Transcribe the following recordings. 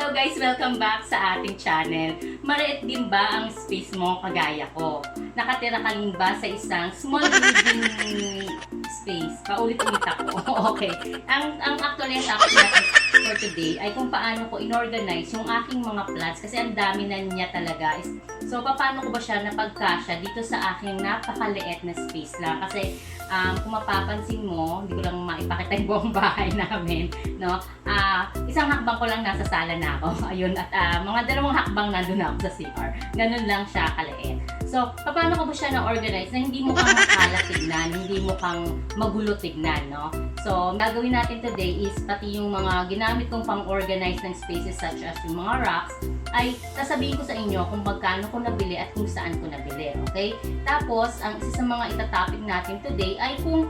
Hello guys! Welcome back sa ating channel. Maliit din ba ang space mo kagaya ko? Nakatira ka rin ba sa isang small living space? Paulit-ulit ako. Okay. Ang actually ang topic natin for today ay kung paano ko inorganize yung aking mga plants kasi ang dami na niya talaga. So, paano ko ba siya napagkasya dito sa aking napakaliit na space lang? Kasi kung mapapansin mo, hindi ko lang maipakita yung buong bahay namin, no? Isang hakbang ko lang nasa sala na ako. Ayun, at mga dalawang hakbang nandun ako sa CR. Ganun lang siya kaliit. So, paano ko ba siya na-organize na hindi mo kang makalat tignan, hindi mo kang magulo tignan, no? So, gagawin natin today is pati yung mga ginamit kong pang-organize ng spaces such as yung mga rocks, ay sasabihin ko sa inyo kung magkano ko nabili at kung saan ko nabili, okay? Tapos, ang isa sa mga itatopic natin today ay kung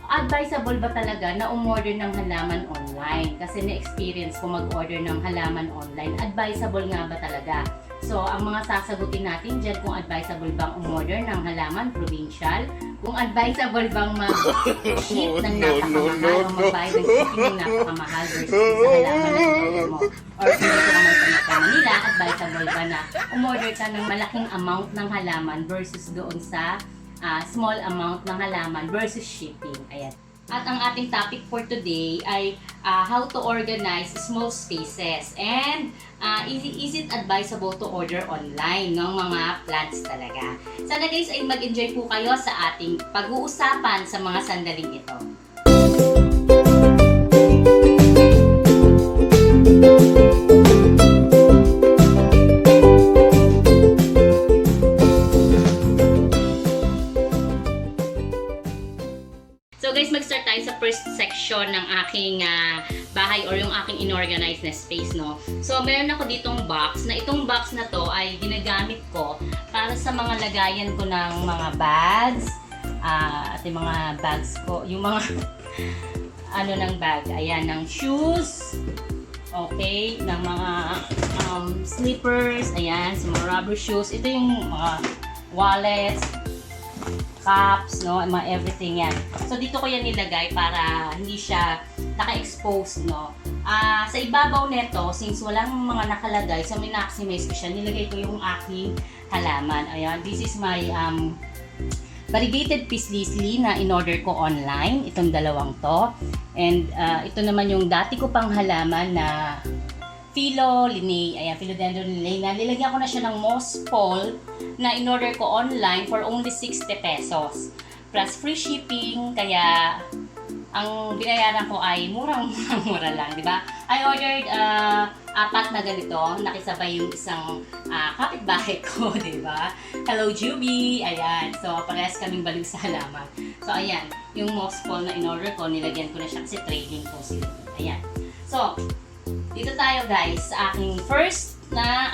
advisable ba talaga na umorder ng halaman online. Kasi na-experience ko mag-order ng halaman online. Advisable nga ba talaga? So, ang mga sasagutin natin dyan kung advisable bang umorder ng halaman provincial, kung advisable bang mag-ship ng napakamahal o magbayad ng shipping ng napakamahal versus sa halaman na umorder mo. Or kung dito naman sa Manila, advisable ba na umorder ka ng malaking amount ng halaman versus doon sa small amount ng halaman versus shipping. Ayan. At ang ating topic for today ay how to organize small spaces and is it advisable to order online ng mga plants talaga. Sana guys ay mag-enjoy po kayo sa ating pag-uusapan sa mga sandaling ito. So guys, mag-start tayo sa first section ng aking bahay or yung aking inorganize na space, no? So, meron ako ditong box, na itong box na to ay ginagamit ko para sa mga lagayan ko ng mga bags, at yung mga bags ko, yung mga ano ng bag, ayan, ng shoes, okay, ng mga slippers, ayan, sa mga rubber shoes, ito yung mga wallets, cups, no, mga everything yan. So, dito ko yan nilagay para hindi siya naka-expose, no. Sa ibabaw nito, since walang mga nakalagay, so min-maximize ko siya, nilagay ko yung aking halaman. Ayan, this is my variegated paisley na in-order ko online, itong dalawang to. And ito naman yung dati ko pang halaman na Philo Linnae, ayan, Philodendron Linnae, na nilagyan ko na siya ng moss pole na in-order ko online for only 60 pesos. Plus free shipping, kaya ang binayaran ko ay murang-mura lang, di ba? I ordered 4 na ganito, nakisabay yung isang kapitbahay ko, di ba? Hello, Juby! Ayan, so parehas kaming balik sa halaman. So, ayan, yung moss pole na in-order ko, nilagyan ko na siya kasi trading ko sila. Ayan. So, dito tayo guys sa aking first na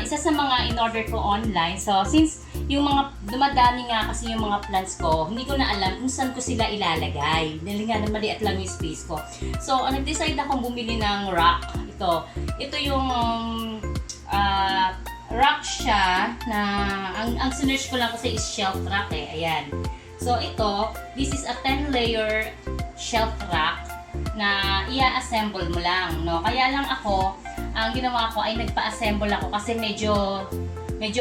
isa sa mga in-order ko online. So, since yung mga dumadami nga kasi yung mga plants ko, hindi ko na alam kung saan ko sila ilalagay. Dahil nga na maliit lang yung space ko. So, nag-decide akong bumili ng rock. Ito yung rock siya na ang sinerch ko lang kasi is shelf rock eh. Ayan. So, this is a 10-layer shelf rock na i-assemble mo lang, no? Kaya lang ako, ang ginawa ko ay nagpa-assemble ako kasi medyo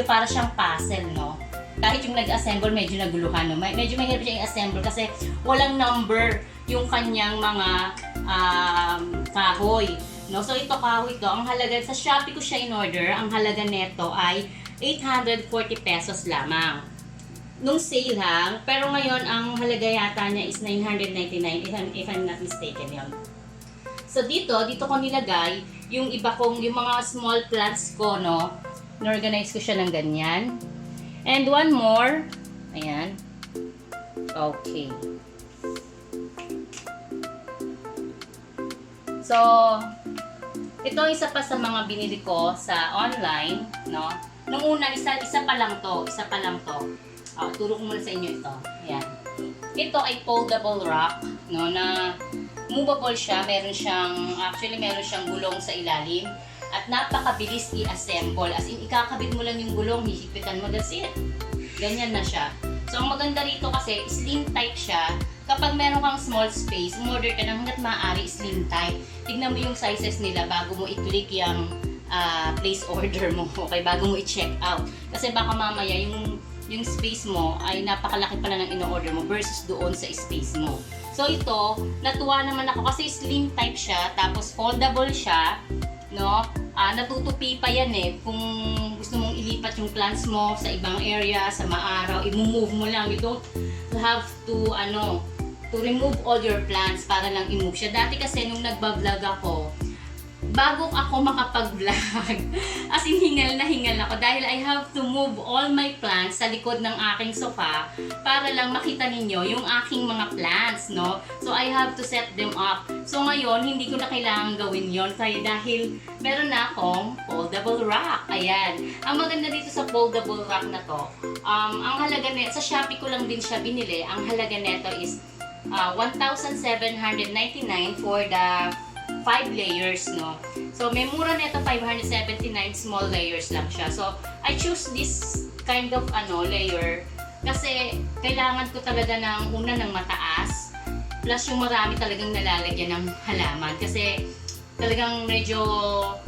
para siyang puzzle, no? Kahit yung nag-assemble, medyo naguluhan, no? Medyo mahirap siya i-assemble kasi walang number yung kanyang mga kahoy, no? So, ito kahoy to, ang halaga, sa Shopee ko siya in-order, ang halaga neto ay 840 pesos lamang. Nung sale ha, pero ngayon ang halaga yata niya is 999 if I'm not mistaken yun. So dito ko nilagay yung iba kong, yung mga small plants ko, no? Inorganize ko siya ng ganyan. And one more, ayan. Okay. So, ito isa pa sa mga binili ko sa online, no? Nung una, isa pa lang to. Turo ko muna sa inyo ito. Ayan. Ito ay foldable rock, no, na movable siya. Meron siyang gulong sa ilalim. At napakabilis i-assemble. As in, ikakabit mo lang yung gulong, hihigpitan mo, that's it. Ganyan na siya. So, ang maganda rito kasi, slim type siya. Kapag meron kang small space, umorder ka ng hanggat maaari slim type. Tignan mo yung sizes nila bago mo i-click yung place order mo, okay, bago mo i-check out. Kasi baka mamaya yung space mo ay napakalaki pala ng ino-order mo versus doon sa space mo. So ito, natuwa naman ako kasi slim type siya, tapos foldable siya, no? Natutupi pa yan eh. Kung gusto mong ilipat yung plants mo sa ibang area, sa maaraw, i-move mo lang. You don't have to, to remove all your plants para lang i-move siya. Dati kasi nung nagbablog ako, bago ako makapag-vlog, as in hingal na hingal ako dahil I have to move all my plants sa likod ng aking sofa para lang makita ninyo yung aking mga plants, no? So I have to set them up. So ngayon, hindi ko na kailangan gawin yon kaya dahil meron na akong foldable rack. Ayan. Ang maganda dito sa foldable rack na to, ang halaga nito, sa Shopee ko lang din siya binili, ang halaga nito is 1,799 for the 5 layers, no? So, may mura nito 579, small layers lang siya. So, I choose this kind of layer kasi kailangan ko talaga ng una ng mataas plus yung marami talagang nalalagyan ng halaman kasi talagang medyo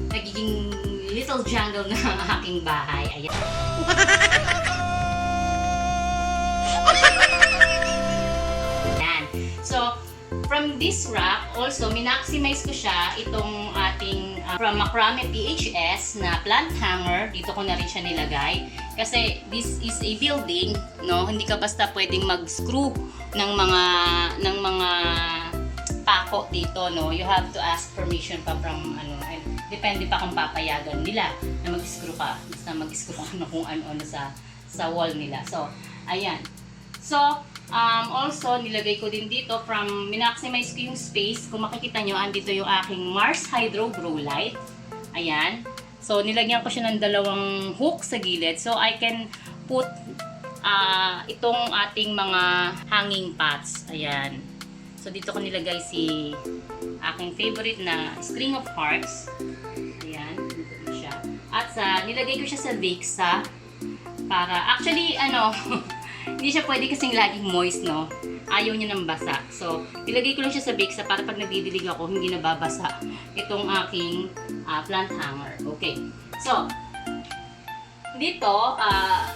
nagiging little jungle na ang aking bahay. Ayan. Ayan. So, from this rack, also, minaximize ko siya itong ating from Macrame PHS na plant hanger. Dito ko na rin siya nilagay. Kasi this is a building, no? Hindi ka basta pwedeng mag-screw ng mga pako dito, no? You have to ask permission pa from, depende pa kung papayagan nila na mag-screw ka. Basta mag-screw ka na kung ano sa wall nila. So, ayan. So, also, nilagay ko din dito from, minaximize ko yung space. Kung makikita nyo, andito yung aking Mars Hydro Grow Light. Ayan. So, nilagyan ko siya ng dalawang hook sa gilid. So, I can put itong ating mga hanging pots. Ayan. So, dito ko nilagay si aking favorite na string of hearts. Ayan. Dito na siya. At nilagay ko siya sa Vixa. Para, actually, hindi siya pwede kasing laging moist, no? Ayaw niya ng basa. So, ilagay ko lang siya sa Vixa para pag nagdidilig ako, hindi nababasa itong aking plant hanger. Okay. So, dito,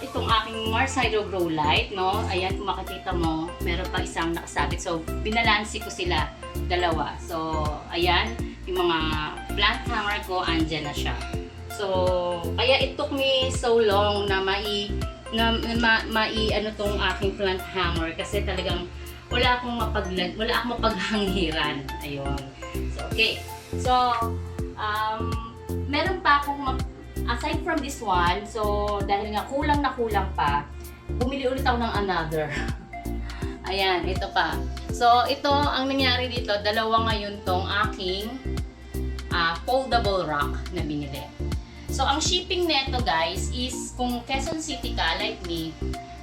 itong aking Mars Hydro Grow Light, no? Ayan, kung makikita mo, meron pa isang nakasabit. So, binalansi ko sila, dalawa. So, ayan, yung mga plant hanger ko, andyan na siya. So, kaya it took me so long na tong aking plant hanger kasi talagang wala akong mapaghangiran. Ayun. So, okay. So, meron pa akong aside from this one, so dahil nga kulang na kulang pa, bumili ulit ako ng another. Ayan, ito pa. So, ito ang nangyari dito, dalawa ngayon tong aking foldable rack na binili. So, ang shipping neto guys is, kung Quezon City ka, like me,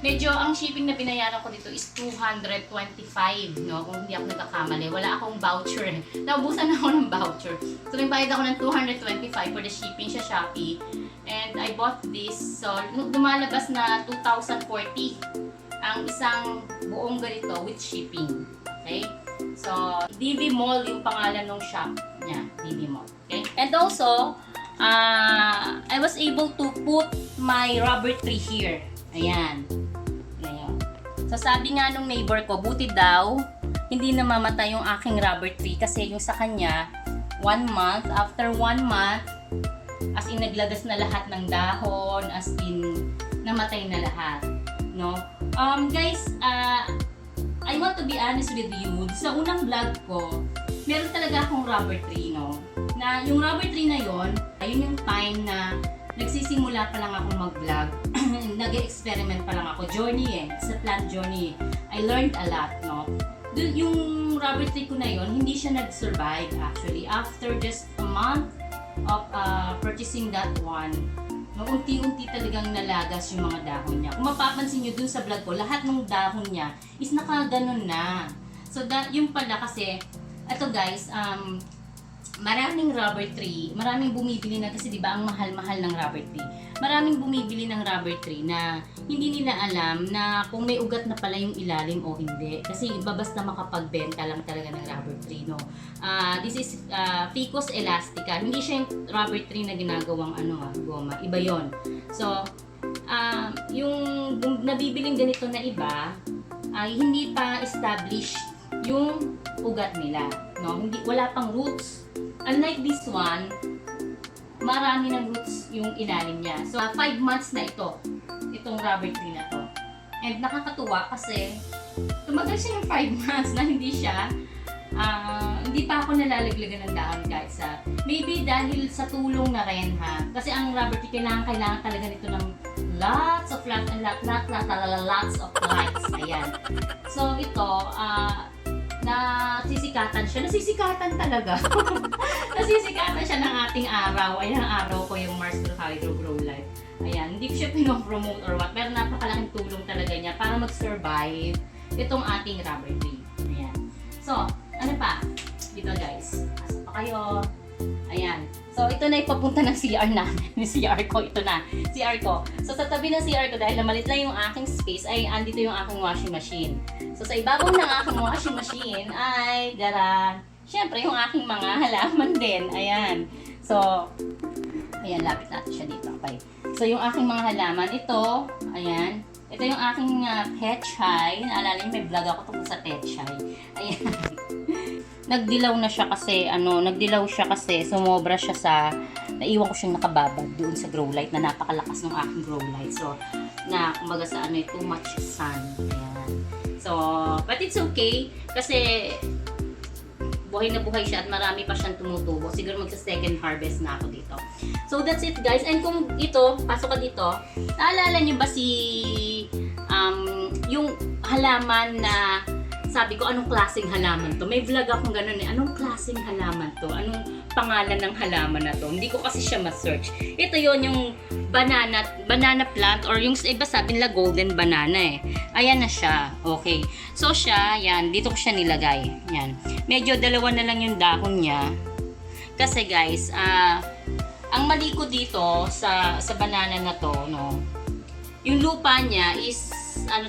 medyo ang shipping na binayaran ko dito is 225, no? Kung hindi ako nagkakamali. Wala akong voucher. Naubusan ako ng voucher. So, nagbayad ako ng 225 for the shipping sa Shopee. And I bought this. So, lumalabas na 2,040 ang isang buong ganito with shipping. Okay? So, DB Mall yung pangalan ng shop niya. DB Mall. Okay? And also, I was able to put my rubber tree here. Ayan. Ayan. So, sabi nga nung neighbor ko, buti daw, hindi namamatay yung aking rubber tree kasi yung sa kanya, 1 month, after 1 month, as in naglagas na lahat ng dahon, as in namatay na lahat. No? Guys, I want to be honest with you. Sa unang vlog ko, meron talaga akong rubber tree, no? Na yung rubber tree na yon, ayun yung time na nagsisimula pa lang ako mag-vlog. Nag-experiment pa lang ako. Journey sa plant journey. I learned a lot, no? Yung rubber tree ko na yon, hindi siya nag-survive actually. After just a month of purchasing that one, unti-unti talagang nalagas yung mga dahon niya. Kung mapapansin nyo dun sa vlog ko, lahat ng dahon niya is nakaganon na. So, yung pala kasi, ito guys, maraming rubber tree, maraming bumibili na kasi 'di ba ang mahal-mahal ng rubber tree. Maraming bumibili ng rubber tree na hindi nila alam na kung may ugat na pala yung ilalim o hindi. Kasi iba basta makapagbenta lang talaga ng rubber tree, no. This is Ficus elastica. Hindi siya yung rubber tree na ginagawang goma. Iba 'yon. So, yung nabibiling ganito na iba ay hindi pa established yung ugat nila, no. Hindi, wala pang roots. Unlike this one, marami ng roots yung ilalim niya. So, 5 months na itong rubber tree na to. And nakakatuwa kasi tumagal siya yung 5 months na hindi pa ako nalalaglagan ng dahon guys. Maybe dahil sa tulong na rin ha. Kasi ang rubber tree kailangan talaga nito ng lots of lights. Ayan. So, ito, nasisikatan talaga. Nasisikatan siya ng ating araw. Ayan ang araw ko, yung Mars Hydro Grow Life. Ayan, hindi ko siya pinopromote or what, pero napakalaking tulong talaga niya para mag-survive itong ating rubber tree. Ayan. So, ano pa? Dito guys, pasok pa kayo. Ayan. So, ito na ipapunta ng CR namin. Yung CR ko, ito na. CR ko. So, sa tabi ng CR ko, dahil namalit lang yung aking space, ay andito yung aking washing machine. So, sa ibabaw ng aking washing machine ay, syempre, yung aking mga halaman din. Ayan. So, ayan, lapit natin siya dito. Okay. So, yung aking mga halaman, ito, ayan. Ito yung aking petchay. Naalala niyo, may vlog ako tungkol sa petchay. Ayan. Nagdilaw siya kasi sumobra siya naiwan ko siyang nakababad doon sa grow light na napakalakas ng aking grow light. So, kumbaga sa too much sun. Ayan. So, but it's okay kasi buhay na buhay siya at marami pa siyang tumutubo. Siguro magsa-second harvest na ako dito. So, that's it guys. And kung pasok ka dito, naalala niyo ba yung halaman na sabi ko, anong klaseng halaman to? May vlog akong ganun anong klaseng halaman to? Anong pangalan ng halaman na to? Hindi ko kasi siya ma-search. Ito yon yung banana plant or yung iba sabi nila golden banana Ayan na siya. Okay. So siya, yan. Dito ko siya nilagay. Yan. Medyo dalawa na lang yung dahon niya. Kasi guys, ang mali ko dito sa banana na to, no? Yung lupa niya is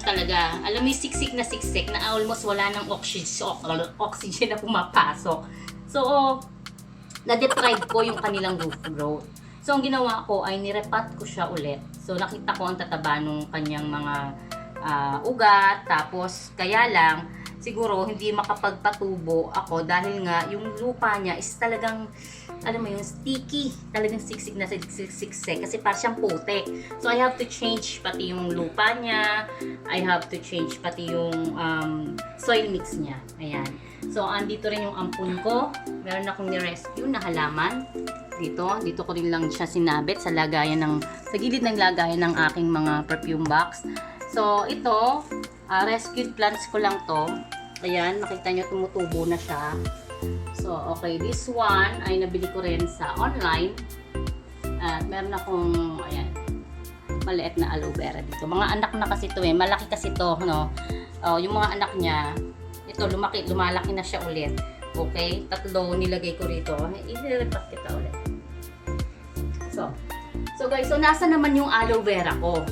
talaga, alam mo yung siksik na almost wala ng oxygen na pumapasok. So, na-deprive ko yung kanilang root growth. So, ang ginawa ko ay nirepat ko siya ulit. So, nakita ko ang tataba ng kanyang mga ugat. Tapos, kaya lang, siguro hindi makapagpatubo ako dahil nga yung lupa niya is talagang yung sticky, talagang siksik kasi parang siyang putik. So I have to change pati yung lupa niya, I have to change pati yung soil mix niya. Ayan. So andito rin yung ampun ko. Meron akong ni-rescue na halaman dito ko rin lang siya sinabit sa gilid ng lagayan ng aking mga perfume box. So ito, rescued plants ko lang to. Ayan, makita nyo tumutubo na siya. So, okay, this one ay nabili ko rin sa online. At meron akong, ayan, maliit na aloe vera dito. Mga anak na kasi ito malaki kasi ito, no? Yung mga anak niya, ito, lumalaki na siya ulit. Okay, 3 nilagay ko rito. Ililipat kita ulit. So guys, nasa naman yung aloe vera ko?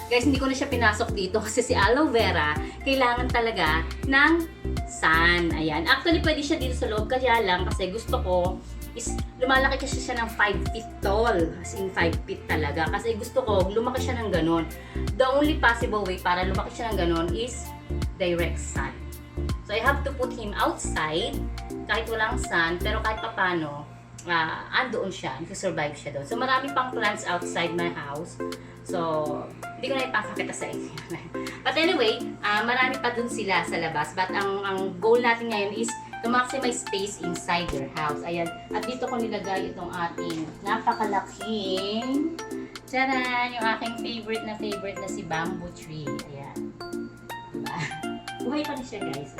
Guys, hindi ko na siya pinasok dito kasi si aloe vera, kailangan talaga ng sun. Ayan. Actually, pwede siya dito sa loob. Kaya lang, kasi gusto ko is lumalaki kasi siya ng 5 feet tall. As in 5 feet talaga. Kasi gusto ko, lumaki siya ng ganon. The only possible way para lumaki siya ng ganon is direct sun. So, I have to put him outside kahit walang sun. Pero kahit papano, andoon siya. Survive siya doon. So, marami pang plants outside my house. So, hindi ko na ipapakita sa inyo. But anyway, marami pa dun sila sa labas. But ang goal natin ngayon is to maximize space inside your house. Ayan. At dito ko nilagay itong ating napakalaking tcharan! Yung aking favorite na si bamboo tree. Ayan. Diba? Buhay pa rin siya, guys.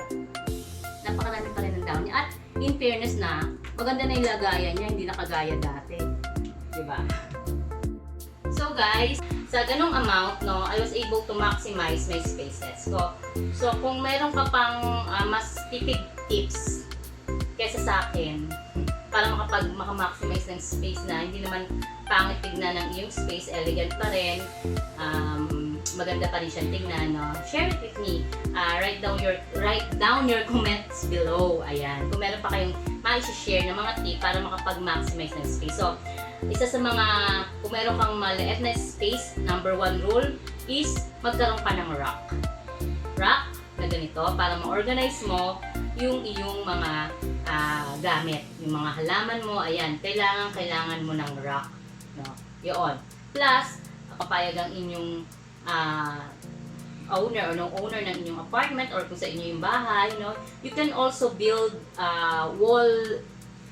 Napakarami pa rin ng dahon niya. At in fairness na, maganda na yung lagayan niya. Hindi nakagaya dati. Diba? So guys, sa ganong amount, no, I was able to maximize my spaces. So kung meron ka pang mas tipid tips kaysa sa akin, para maka-maximize ng space na hindi naman pangit tignan ng iyong space, elegant pa rin, maganda pa rin siyang tingnan, no? Share it with me. Write down your comments below. Ayan. Kung meron pa kayong ma-share na mga tip para makapag-maximize ng space. So, isa sa mga, kung meron kang maliit na space, number 1 rule is magkaroon ka ng rack. Rack na ganito para ma-organize mo yung iyong mga gamit. Yung mga halaman mo, ayan, kailangan mo ng rack. No? Yun. Plus, papayag ang inyong owner o owner ng inyong apartment or kung sa inyo yung bahay, no? You can also build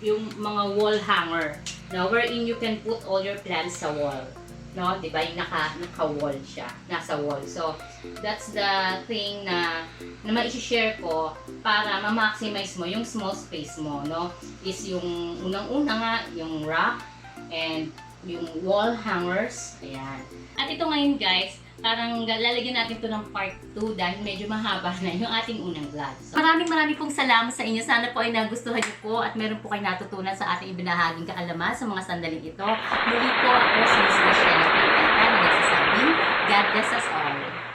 yung mga wall hanger, no? Wherein you can put all your plants sa wall, no? Diba? Yung naka-wall siya, nasa wall. So, that's the thing na ma-share ko para ma-maximize mo yung small space mo, no? Is yung unang-una nga, yung rack and yung wall hangers. Ayan. At ito ngayon guys, parang lalagyan natin ito ng part 2 dahil medyo mahaba na yung ating unang vlog. So, maraming pong salamat sa inyo. Sana po ay nagustuhan niyo po at meron po kayo natutunan sa ating ibinahaging kaalaman sa mga sandaling ito. Muli po ako si Miss Michelle na nagsasabing, God bless us all.